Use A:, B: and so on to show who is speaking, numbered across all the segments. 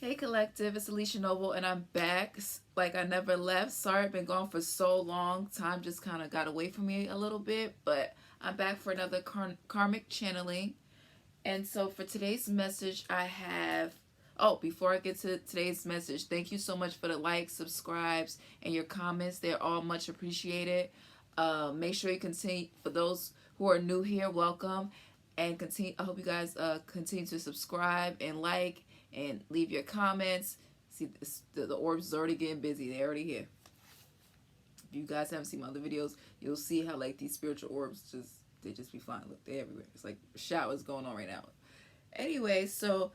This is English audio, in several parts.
A: Hey collective, it's Alicia Noble and I'm back like I never left. Sorry I've been gone for so long. Time just kind of got away from me a little bit, but I'm back for another karmic channeling. And so for today's message I have before I get to today's message, thank you so much for the likes, subscribes, and your comments. They're all much appreciated. Make sure you continue, for those who are new here, welcome, and continue. I hope you guys continue to subscribe and like and leave your comments. See, the orbs is already getting busy. They're already here. If you guys haven't seen my other videos, you'll see how like these spiritual orbs they just be flying. Look, they're everywhere. It's like showers going on right now. Anyway, so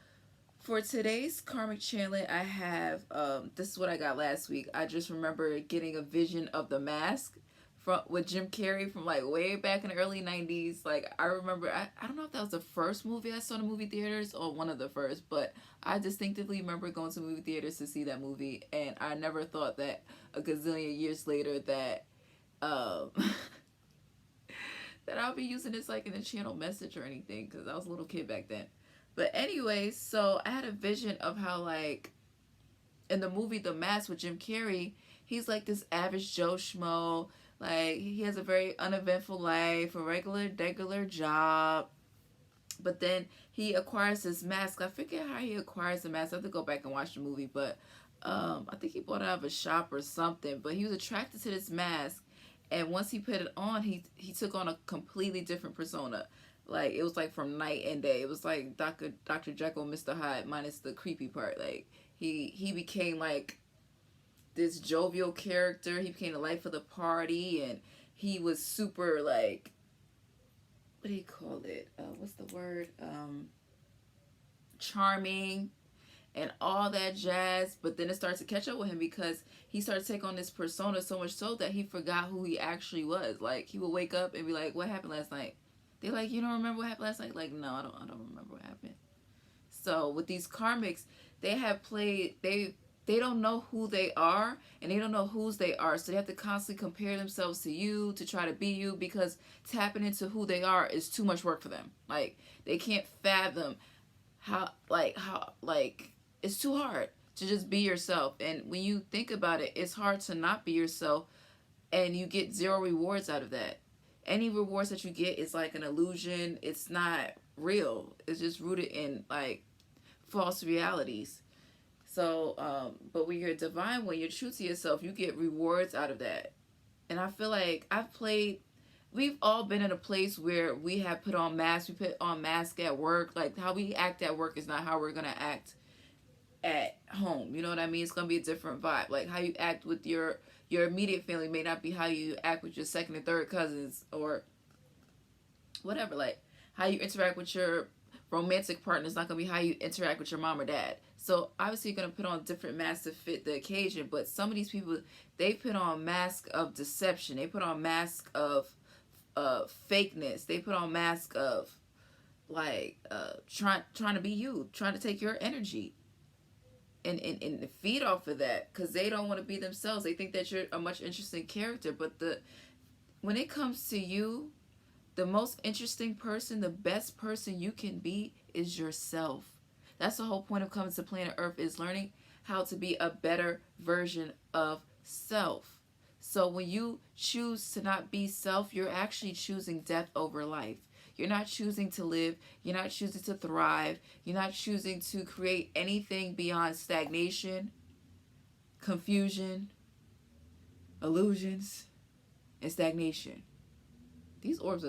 A: for today's karmic channeling, I have this is what I got last week. I just remember getting a vision of The Mask from with Jim Carrey from like way back in the early 90s. Like I remember, I don't know if that was the first movie I saw in the movie theaters or one of the first, but I distinctively remember going to movie theaters to see that movie, and I never thought that a gazillion years later that that I'll be using this like in a channel message or anything, because I was a little kid back then. But anyway, so I had a vision of how like in the movie The Mask with Jim Carrey, he's like this average Joe Schmo. Like he has a very uneventful life, a regular job. But then he acquires this mask. I forget how he acquires the mask. I have to go back and watch the movie, but I think he bought it out of a shop or something. But he was attracted to this mask, and once he put it on, he took on a completely different persona. Like it was like from night and day. It was like Dr. Jekyll, Mr. Hyde, minus the creepy part. Like he became like this jovial character. He became the life of the party, and he was super like, what do you call it? What's the word? Charming and all that jazz. But then it starts to catch up with him because he started to take on this persona so much so that he forgot who he actually was. Like he would wake up and be like, "What happened last night?" They're like, "You don't remember what happened last night?" Like, no, I don't remember what happened. So with these karmics, they have played they don't know who they are, and they don't know whose they are, so they have to constantly compare themselves to you to try to be you, because tapping into who they are is too much work for them. Like they can't fathom how it's too hard to just be yourself. And when you think about it, it's hard to not be yourself, and you get zero rewards out of that. Any rewards that you get is like an illusion. It's not real. It's just rooted in like false realities. So, but when you're divine, when you're true to yourself, you get rewards out of that. And I feel like we've all been in a place where we have put on masks. We put on masks at work. Like how we act at work is not how we're going to act at home. You know what I mean? It's going to be a different vibe. Like how you act with your immediate family may not be how you act with your second and third cousins or whatever. Like how you interact with your romantic partner is not going to be how you interact with your mom or dad. So obviously you're going to put on different masks to fit the occasion. But some of these people, they put on masks of deception. They put on masks of fakeness. They put on masks of like trying to be you, trying to take your energy and feed off of that, because they don't want to be themselves. They think that you're a much interesting character, but when it comes to you, the most interesting person, the best person you can be is yourself. That's the whole point of coming to planet Earth, is learning how to be a better version of self. So when you choose to not be self, you're actually choosing death over life. You're not choosing to live. You're not choosing to thrive. You're not choosing to create anything beyond stagnation, confusion, illusions, and stagnation. These orbs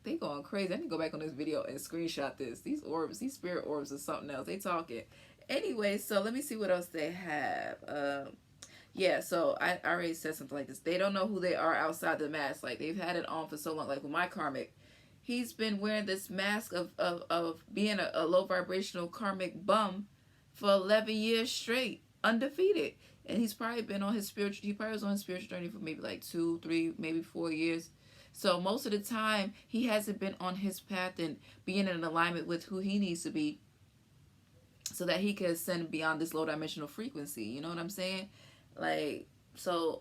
A: they going crazy. I need to go back on this video and screenshot this. These orbs, these spirit orbs are something else. They talking. Anyway, so let me see what else they have. Yeah, so I already said something like this. They don't know who they are outside the mask. Like they've had it on for so long. Like with my karmic, he's been wearing this mask of being a low vibrational karmic bum for 11 years straight, undefeated. And he's probably been on his spiritual, he probably was on his spiritual journey for maybe like 2, 3, maybe 4 years. So most of the time, he hasn't been on his path and being in alignment with who he needs to be, so that he can ascend beyond this low dimensional frequency. You know what I'm saying? Like, so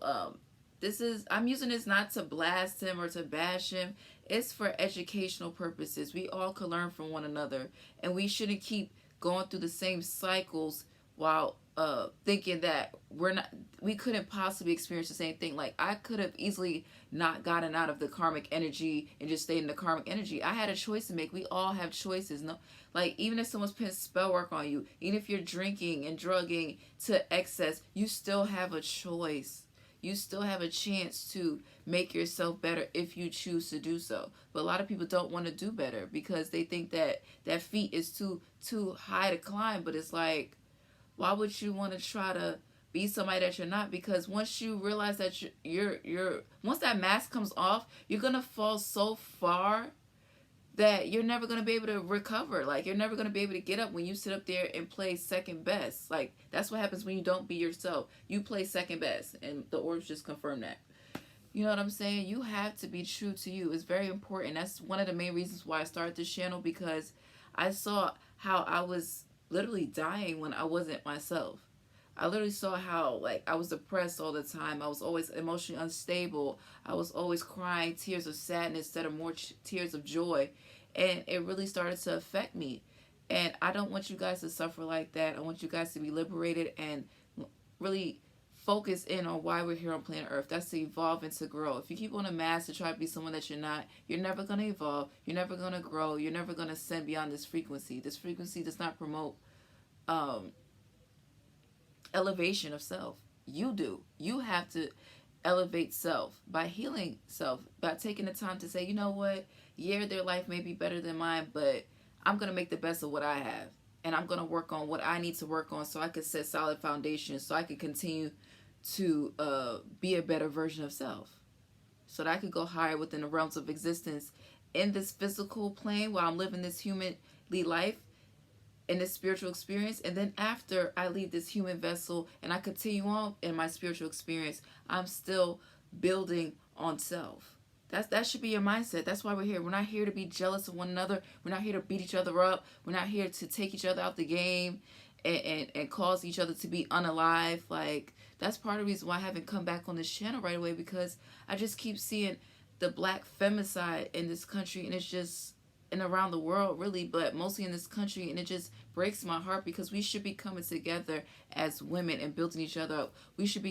A: I'm using this not to blast him or to bash him. It's for educational purposes. We all can learn from one another, and we shouldn't keep going through the same cycles while thinking that we couldn't possibly experience the same thing. Like, I could have easily not gotten out of the karmic energy and just stayed in the karmic energy. I had a choice to make. We all have choices. No, like, even if someone's putting spell work on you, even if you're drinking and drugging to excess, you still have a choice. You still have a chance to make yourself better if you choose to do so. But a lot of people don't want to do better because they think that that feat is too high to climb. But it's like, why would you want to try to be somebody that you're not? Because once you realize that you're once that mask comes off, you're gonna fall so far that you're never going to be able to recover. Like, you're never going to be able to get up when you sit up there and play second best. Like, that's what happens when you don't be yourself. You play second best, and the orbs just confirm that. You know what I'm saying? You have to be true to you. It's very important. That's one of the main reasons why I started this channel, because I saw how I was literally dying when I wasn't myself. I literally saw how, like, I was depressed all the time. I was always emotionally unstable. I was always crying tears of sadness instead of more tears of joy. And it really started to affect me. And I don't want you guys to suffer like that. I want you guys to be liberated and really focus in on why we're here on planet Earth. That's to evolve and to grow. If you keep on a mask to try to be someone that you're not, you're never going to evolve. You're never going to grow. You're never going to ascend beyond this frequency. This frequency does not promote elevation of self. You do. You have to elevate self by healing self, by taking the time to say, you know what, yeah, their life may be better than mine, but I'm going to make the best of what I have, and I'm going to work on what I need to work on so I can set solid foundations, so I can continue to be a better version of self, so that I could go higher within the realms of existence in this physical plane while I'm living this humanly life in this spiritual experience. And then after I leave this human vessel and I continue on in my spiritual experience, I'm still building on self. That should be your mindset. That's why we're here. We're not here to be jealous of one another. We're not here to beat each other up. We're not here to take each other out the game and cause each other to be unalive. Like, that's part of the reason why I haven't come back on this channel right away, because I just keep seeing the black femicide in this country, and it's just, and around the world really, but mostly in this country, and it just breaks my heart, because we should be coming together as women and building each other up. We should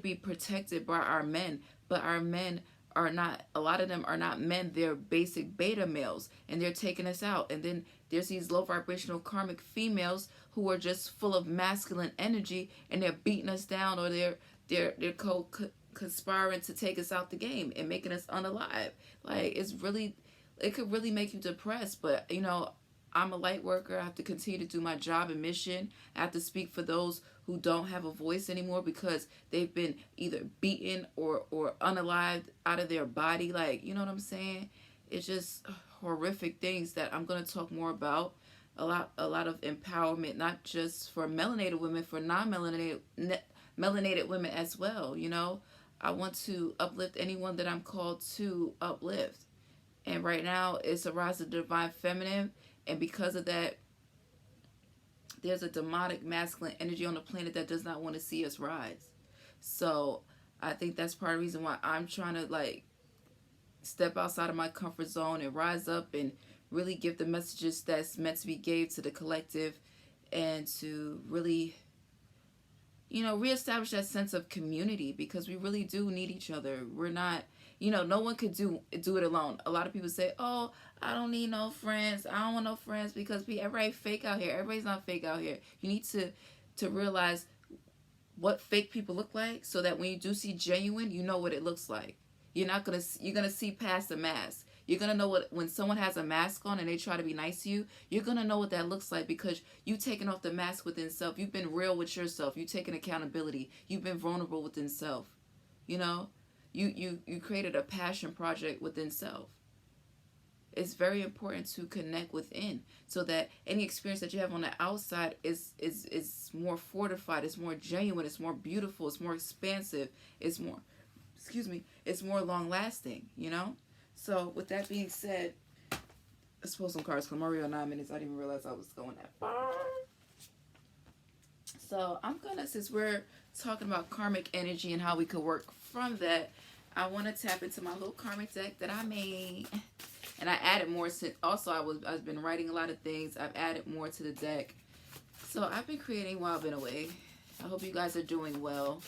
A: be protected by our men, but our men are not, a lot of them are not men. They're basic beta males, and they're taking us out. And then there's these low vibrational karmic females who are just full of masculine energy, and they're beating us down, or they're conspiring to take us out the game and making us unalive. Like, it could really make you depressed. But, you know, I'm a light worker. I have to continue to do my job and mission. I have to speak for those who don't have a voice anymore because they've been either beaten or unalived out of their body. Like, you know what I'm saying? It's just horrific things that I'm going to talk more about. A lot of empowerment, not just for melanated women, for melanated women as well. You know, I want to uplift anyone that I'm called to uplift. And right now, it's a rise of the divine feminine. And because of that, there's a demonic masculine energy on the planet that does not want to see us rise. So I think that's part of the reason why I'm trying to, like, step outside of my comfort zone and rise up and really give the messages that's meant to be gave to the collective, and to really, you know, reestablish that sense of community, because we really do need each other. We're not, you know, no one could do it alone. A lot of people say, oh, I don't need no friends. I don't want no friends, because everybody fake out here. Everybody's not fake out here. You need to realize what fake people look like, so that when you do see genuine, you know what it looks like. You're gonna see past the mask. You're gonna know when someone has a mask on and they try to be nice to you, you're gonna know what that looks like, because you've taken off the mask within self. You've been real with yourself. You've taken accountability. You've been vulnerable within self. You know, you created a passion project within self. It's very important to connect within, so that any experience that you have on the outside is more fortified, it's more genuine, it's more beautiful, it's more expansive, it's more, it's more long lasting, you know? So with that being said, let's pull some cards. I'm already on 9 minutes. I didn't even realize I was going that far. So I'm gonna, since we're talking about karmic energy and how we could work from that, I want to tap into my little karmic deck that I made. And I added more since, also I've been writing a lot of things. I've added more to the deck. So I've been creating while I've been away. I hope you guys are doing well.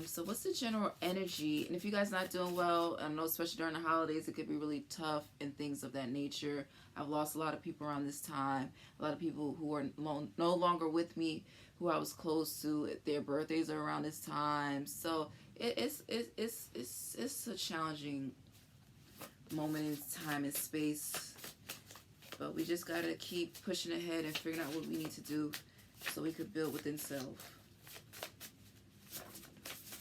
A: So what's the general energy? And if you guys not doing well, I know especially during the holidays, it could be really tough and things of that nature. I've lost a lot of people around this time. A lot of people who are no longer with me, who I was close to. Their birthdays are around this time. So it's a challenging moment in time and space. But we just gotta keep pushing ahead and figuring out what we need to do so we could build within self.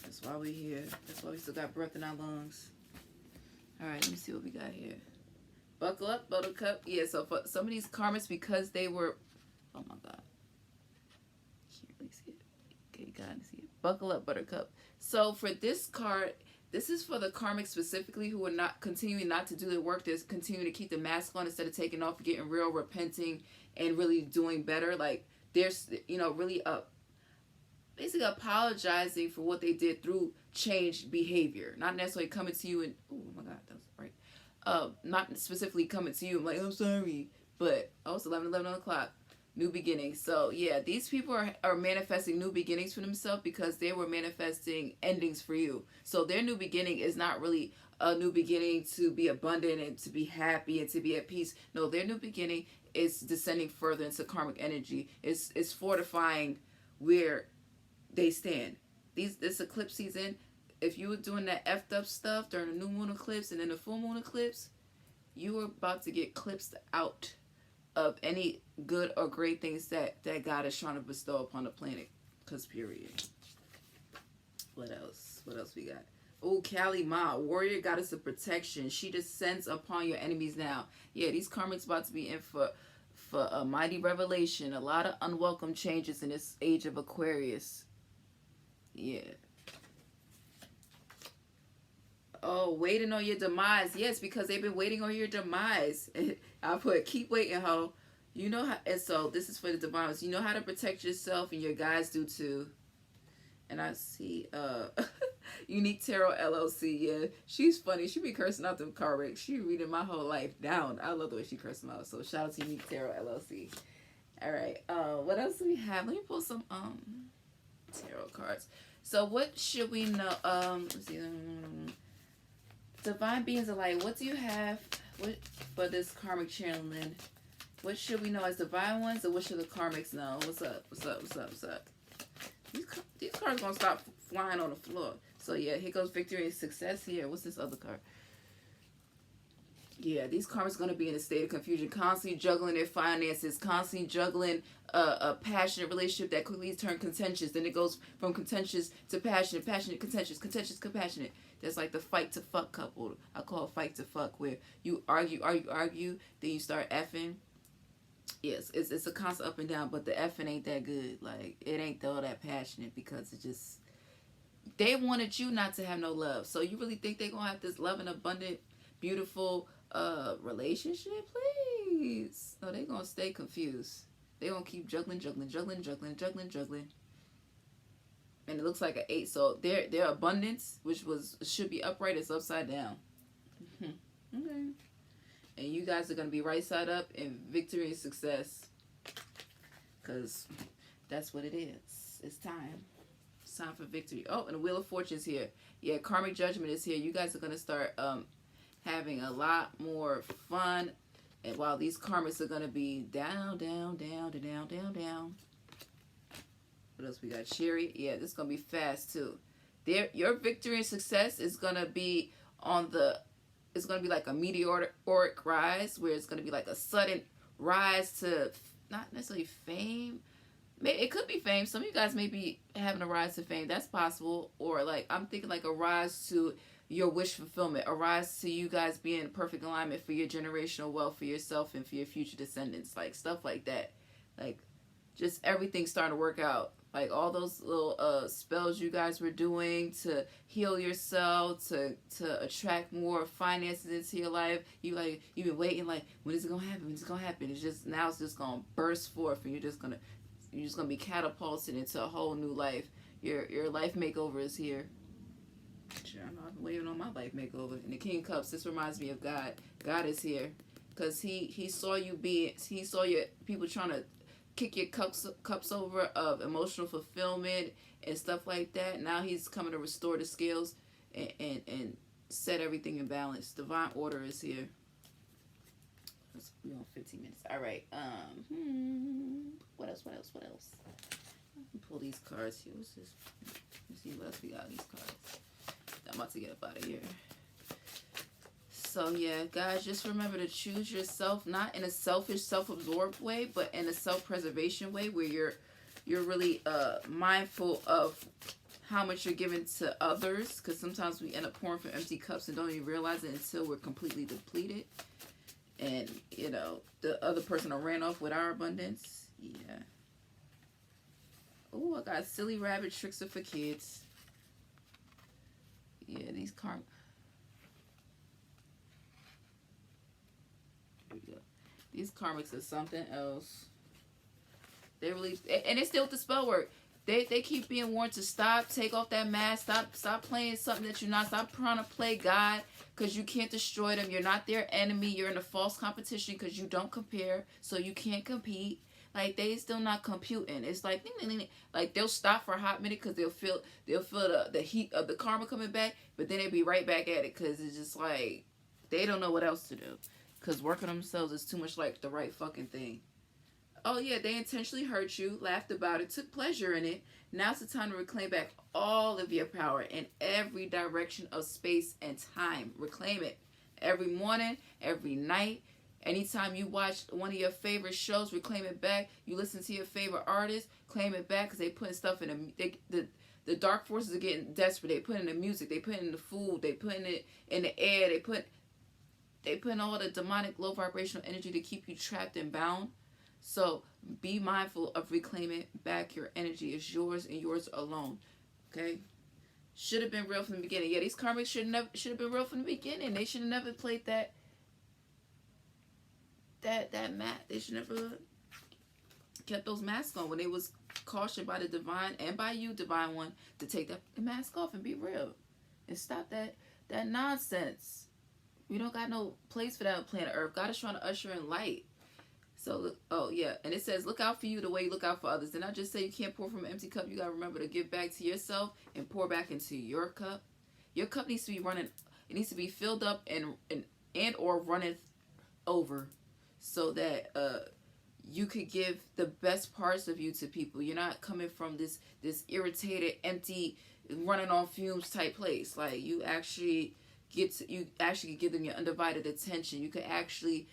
A: That's why we're here. That's why we still got breath in our lungs. Alright, let me see what we got here. Buckle up, buttercup. Yeah, so for some of these karmas, because they were... Oh my god. Can't really see it. Okay, gotta see it. Buckle up, buttercup. So for this card, this is for the karmic specifically who are not continuing not to do their work. They're continuing to keep the mask on instead of taking off, getting real, repenting, and really doing better. Like, there's, you know, really basically apologizing for what they did through changed behavior. Not necessarily coming to you and, oh my god, that was right. Not specifically coming to you, I'm like, I'm sorry. But, oh, it's 11 o'clock. New beginnings. So, yeah, these people are manifesting new beginnings for themselves because they were manifesting endings for you. So their new beginning is not really a new beginning to be abundant and to be happy and to be at peace. No, their new beginning is descending further into karmic energy. It's fortifying where they stand. This eclipse season, if you were doing that effed up stuff during the new moon eclipse and then the full moon eclipse, you were about to get clipsed out of any good or great things that God is trying to bestow upon the planet. Because period. What else? What else we got? Oh, Kali Ma, warrior goddess of protection. She descends upon your enemies now. Yeah, these karmics about to be in for a mighty revelation. A lot of unwelcome changes in this age of Aquarius. Yeah. Oh, waiting on your demise. Yes, because they've been waiting on your demise. I put, keep waiting, ho. You know how, and so this is for the demise. You know how to protect yourself, and your guys do too. And I see, Unique Tarot LLC. Yeah, she's funny. She be cursing out them karmics. She reading my whole life down. I love the way she curses them out. So shout out to Unique Tarot LLC. All right. What else do we have? Let me pull some tarot cards. So what should we know? Let's see. Divine beings of light, what do you have for this karmic channeling? What should we know as divine ones, or what should the karmics know? What's up? What's up? What's up? What's up? These cards gonna stop flying on the floor. So yeah, here goes victory and success here. What's this other card? Yeah, these karmics gonna be in a state of confusion, constantly juggling their finances, constantly juggling a passionate relationship that quickly turns contentious. Then it goes from contentious to passionate, passionate, contentious, contentious, compassionate. That's like the fight to fuck couple. I call it fight to fuck, where you argue, then you start effing. Yes, it's a constant up and down, but the effing ain't that good. Like, it ain't all that passionate because it just, they wanted you not to have no love. So you really think they gonna have this loving, abundant, beautiful relationship? Please. No, they gonna stay confused. They gonna keep juggling. And it looks like an 8. So their abundance, which should be upright, is upside down. Okay. And you guys are going to be right side up in victory and success. Because that's what it is. It's time. It's time for victory. Oh, and the Wheel of Fortune's here. Yeah, karmic judgment is here. You guys are going to start having a lot more fun. And while these karmics are going to be down. What else we got? Chariot. Yeah, this is going to be fast too. Your victory and success is going to be it's going to be like a meteoric rise, where it's going to be like a sudden rise to, not necessarily fame. It could be fame. Some of you guys may be having a rise to fame. That's possible. Or like, I'm thinking like a rise to your wish fulfillment. A rise to you guys being in perfect alignment for your generational wealth, for yourself and for your future descendants. Like stuff like that. Like just everything starting to work out. Like all those little spells you guys were doing to heal yourself, to attract more finances into your life. You've been waiting like, when is it gonna happen? When is it gonna happen? It's just gonna burst forth, and you're just gonna be catapulted into a whole new life. Your life makeover is here. Sure, I know I've been waiting on my life makeover. And the King of Cups, this reminds me of God. God is here because he saw you he saw your people trying to kick your cups over of emotional fulfillment and stuff like that. Now he's coming to restore the scales and set everything in balance. Divine order is here. Let's be on 15 minutes. All right. What else? Pull these cards here. What's this? Let's see what else we got on these cards. I'm about to get up out of here. So yeah, guys, just remember to choose yourself, not in a selfish, self-absorbed way, but in a self-preservation way where you're really mindful of how much you're giving to others, because sometimes we end up pouring from empty cups and don't even realize it until we're completely depleted. And, you know, the other person ran off with our abundance. Yeah. Oh, I got silly rabbit tricks are for kids. Yeah, these cards. These karmics are something else. They really, and it's still with the spell work. They keep being warned to stop, take off that mask, stop playing something that you're not. Stop trying to play God, because you can't destroy them. You're not their enemy. You're in a false competition because you don't compare, so you can't compete. Like, they still not computing. It's like, ding, ding, ding. Like, they'll stop for a hot minute because they'll feel the heat of the karma coming back, but then they'll be right back at it because it's just like they don't know what else to do. Because working on themselves is too much like the right fucking thing. Oh yeah, they intentionally hurt you, laughed about it, took pleasure in it. Now's the time to reclaim back all of your power in every direction of space and time. Reclaim it. Every morning, every night, anytime you watch one of your favorite shows, reclaim it back. You listen to your favorite artist, claim it back, because they putting stuff in the dark forces are getting desperate. They put in the music, they put in the food, they putting it in the air, they put in all the demonic low vibrational energy to keep you trapped and bound. So be mindful of reclaiming back your energy. It's yours and yours alone. Okay? Should have been real from the beginning. Yeah, these karmics should have been real from the beginning. They should have never played that mat. They should never kept those masks on when they was cautioned by the divine and by you, divine one, to take the mask off and be real. And stop that nonsense. We don't got no place for that on planet Earth. God is trying to usher in light. So, look, oh yeah, and it says, look out for you the way you look out for others. Did I just say you can't pour from an empty cup? You got to remember to give back to yourself and pour back into your cup. Your cup needs to be running, it needs to be filled up and or running over, so that you could give the best parts of you to people. You're not coming from this irritated, empty, running on fumes type place. Like, you actually give them your undivided attention. You could actually,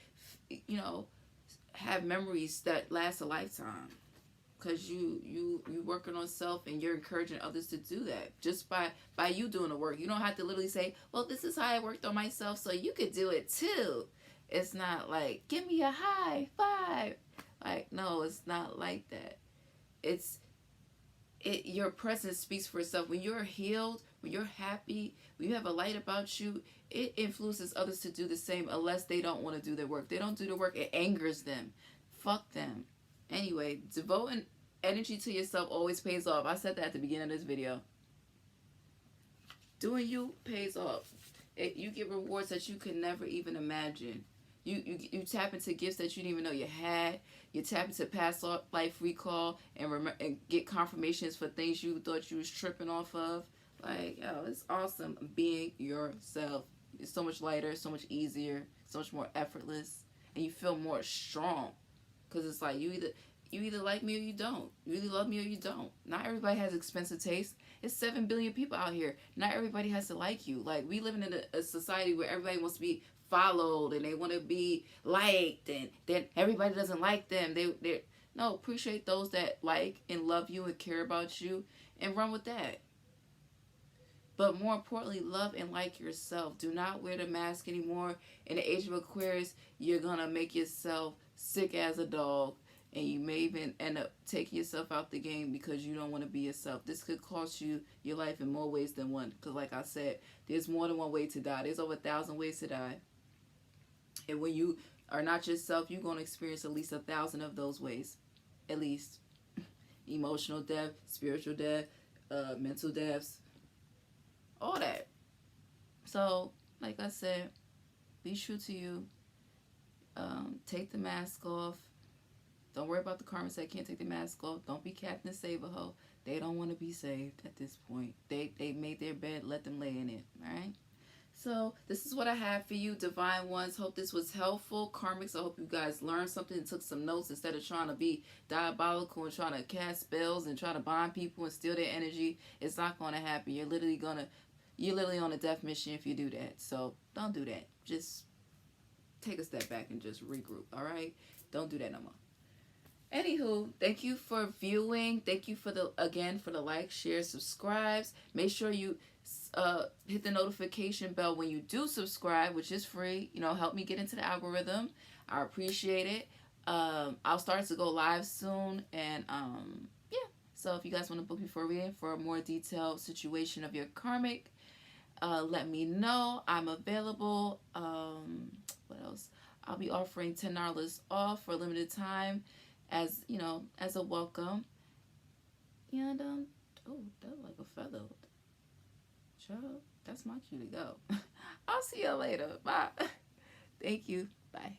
A: you know, have memories that last a lifetime, because you working on self and you're encouraging others to do that just by you doing the work. You don't have to literally say, well, this is how I worked on myself, so you could do it too. It's not like, give me a high five. Like, no, it's not like that. Your presence speaks for itself. When you're healed, when you're happy, when you have a light about you, it influences others to do the same, unless they don't want to do their work. They don't do the work, it angers them. Fuck them. Anyway, devoting energy to yourself always pays off. I said that at the beginning of this video. Doing you pays off. You get rewards that you could never even imagine. You tap into gifts that you didn't even know you had. You tap into past life recall and get confirmations for things you thought you was tripping off of. Like, yo, it's awesome being yourself. It's so much lighter, so much easier, so much more effortless, and you feel more strong. Because it's like, you either like me or you don't. You either love me or you don't. Not everybody has expensive taste. It's 7 billion people out here. Not everybody has to like you. Like, we living in a society where everybody wants to be followed and they want to be liked, and then everybody doesn't like them. No, appreciate those that like and love you and care about you, and run with that. But more importantly, love and like yourself. Do not wear the mask anymore. In the age of Aquarius, you're gonna make yourself sick as a dog, and you may even end up taking yourself out the game because you don't want to be yourself. This could cost you your life in more ways than one, because like I said, there's more than one way to die. There's over 1,000 ways to die. And when you are not yourself, you're going to experience at least 1,000 of those ways. At least. Emotional death, spiritual death, mental deaths, all that. So, like I said, be true to you. Take the mask off. Don't worry about the karmics that can't take the mask off. Don't be Captain Save-A-Ho. They don't want to be saved at this point. They made their bed. Let them lay in it. All right? So this is what I have for you, divine ones. Hope this was helpful. Karmics, I hope you guys learned something and took some notes instead of trying to be diabolical and trying to cast spells and try to bind people and steal their energy. It's not going to happen. You're literally on a death mission if you do that. So don't do that. Just take a step back and just regroup. All right? Don't do that no more. Anywho, thank you for viewing. Thank you for the like, share, subscribes. Make sure you hit the notification bell when you do subscribe, which is free. You know, help me get into the algorithm. I appreciate it. I'll start to go live soon, and yeah. So if you guys want to book me for a reading for a more detailed situation of your karmic, let me know. I'm available. What else? I'll be offering $10 off for a limited time, as you know, as a welcome. And oh, that was like a feather. Child, that's my cue to go. I'll see you later. Bye. Thank you. Bye.